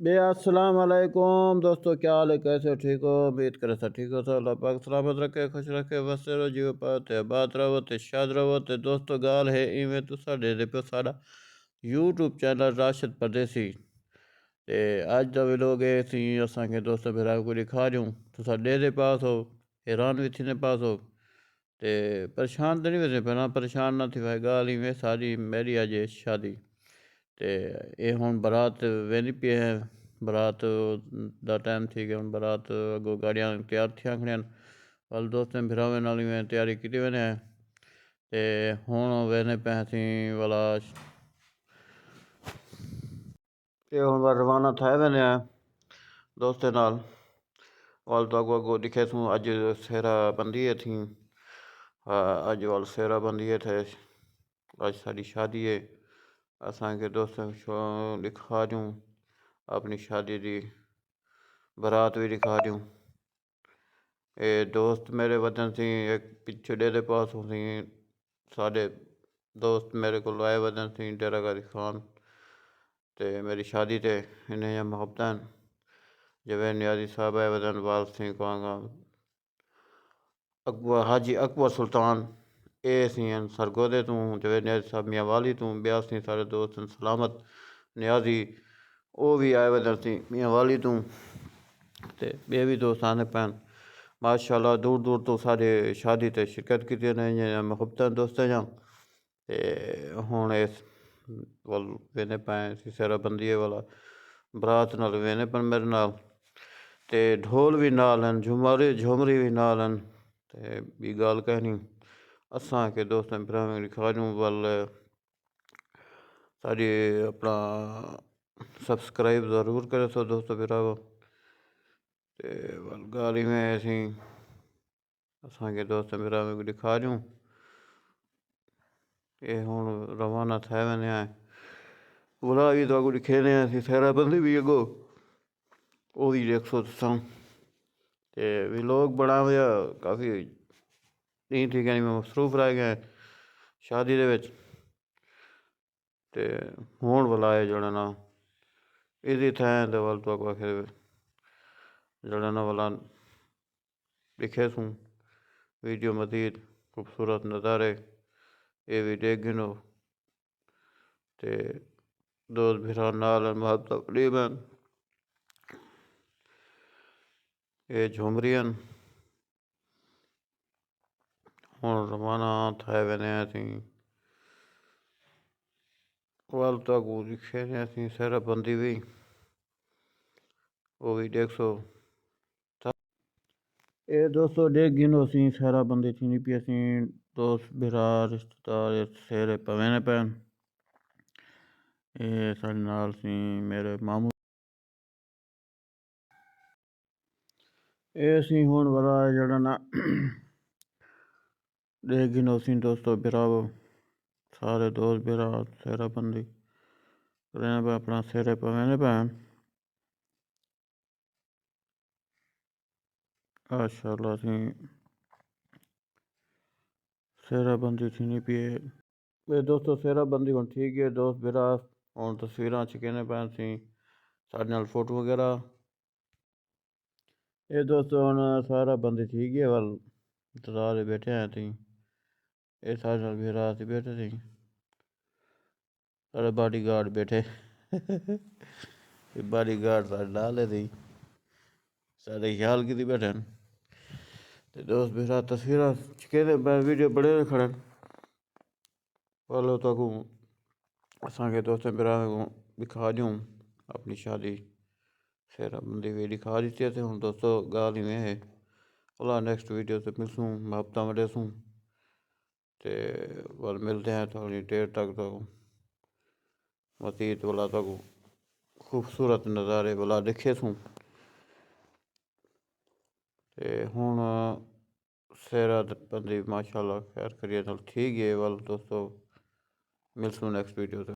बे अस्सलाम वालेकुम दोस्तों, क्या हाल है? कैसे हो? ठीक हो? उम्मीद करे सब ठीक हो। तो अल्लाह पाक सलामत रखे, खुश रखे, वसे रहो, जीव पाते बात रहो ते शाद रहो। ते दोस्तों गाल है इवें तुसा दे पे साडा यूट्यूब चैनल राशिद परदेसी ते अज का व्लॉग है सी असांखे दोस्त भरा को दिखा दूँ। तुसा दे पास हो, हैरान भी थी पास हो ते परेशान तो नहीं वैसे पहना, परेशान ना थी भाई। गाल इवें सारी मेरी अज शादी ते ये हुण बारात वेंदी पई है। बारात दा टाइम थी गया, हुण बारात अगों गाड़ियां तैयार थियां खड़ियां। वल दोस्तें भरावें नाल मैं तैयारी की वने ते हुण वेने पे असीं वाला ते हुण रवाना थे वने दोस्तें नाल। वल तो अगों दिखे सूं अज सेहरा बंदी थी। अज वल सेहरा बंदी थे, अज साडी शादी है। असांखे दोस्तों दिखा दूँ अपनी शादी की बारात भी दिखा दूँ। ये दोस्त मेरे वतन सी एक पिछे डेरे पास सी साढ़े दोस्त मेरे को आए वतन सी डेरा गारी खान ते मेरी शादी ते इन्हें मोहब्बत जवेद नियाजी साहब आए वतन वाल सिंह कहूँगा अकबर हाजी अकबर सुल्तान ए सी सरगोदे तू जवेद नियाजी साहब मियाँ वाली तू ब्याह सी सारे दोस्त सलामत नियाजी वो भी आए वतन सी मियाँ वाली तू ते बे भी दोस्त आने पैन माशाअल्लाह दूर दूर तो सारे शादी ते शिरकत की मुहब्बत दोस्तें जां ते हुण इस वल वेने पाए सेहरा बंदी वाला बरात नाल वेने पर मेरे नाल ते ढोल भी नाल हैं, झुमरी भी नाल हैं ते भी गाल कहनी असां के दोस्तें भरावें दिखा दूँ। वल सारी अपना सब्सक्राइब ज़रूर करे सो दोस्तों भरावो ते वल गाली में असीं असांखे दोस्त भरावें को दिखा दूँ। ये हुण रवाना थे वने बुला भी तो अगों दिखे ने असीं सेहरा बंदी भी अगों वो भी देखो तुसां ते व्लॉग बनाया काफ़ी डी ठीक है मैं मसरूफ रह गए शादी दे विच ते हुण बुलाए जड़ा ना इसी थैं ते वल तो आखिर जड़ा ना वाला दिखे सूं वीडियो मजीद खूबसूरत नज़ारे ये भी देख गिनो ते दोस्त भिरा नाल मोहब्बत करीबन ये झुमरियन हुण रवाना थे वने असीं वल तो अगों दिखे ने असीं सेहरा बंदी भी वो भी देख सो ये दोस्तों देख गिनो असीं सेहरा बंदी थी पी असीं दोस्त भिरा रिश्तेदार सेहरे पवेने पैन ये साढ़े नाल सी मेरे मामू ये असीं हुण वाला जड़ा ना देख गिनो असीं दोस्तों भिरावो सारे दोस्त भिरा सेहरा बंदी करें पे अपना सेहरे पवेने पैन माशाअल्लाह असीं सेहरा बंदी थी पी वे दोस्तों सेहरा बंदी हुण ठीक है दोस्त भिरा हुण तस्वीरां छिकने पैन सी साढ़े नाल फोटो वगैरह ये दोस्तों हुण सारा बंदी ठीक है वल इंतजार बैठे हैं ती ये साढ़े नाल भिरा सी बैठे सी साढ़े बॉडी गार्ड बैठे बॉडी गार्ड साढ़े नाल है ती साढ़े ख्याल की बैठे ते दोस्त भिरा तस्वीरां छिकने वीडियो बड़े खड़े वालो तो असांखे दोस्तें भिरावें को दिखा दूँ अपनी शादी सेहरा बंदी भी दिखा दी थी हुण दोस्तों गाल ही में है अल्लाह नेक्स्ट वीडियो से मिलसूँ मोहब्बत वडेसूँ ते वल मिलते हैं थोड़ी देर तक तो मजीद वाला तक खूबसूरत नज़ारे वाला दिखे सूँ ते हुण सेहरा बंदी माशाअल्लाह खैर करिए ठीक है। वल दोस्तों मिलसूँ नेक्स्ट वीडियो से।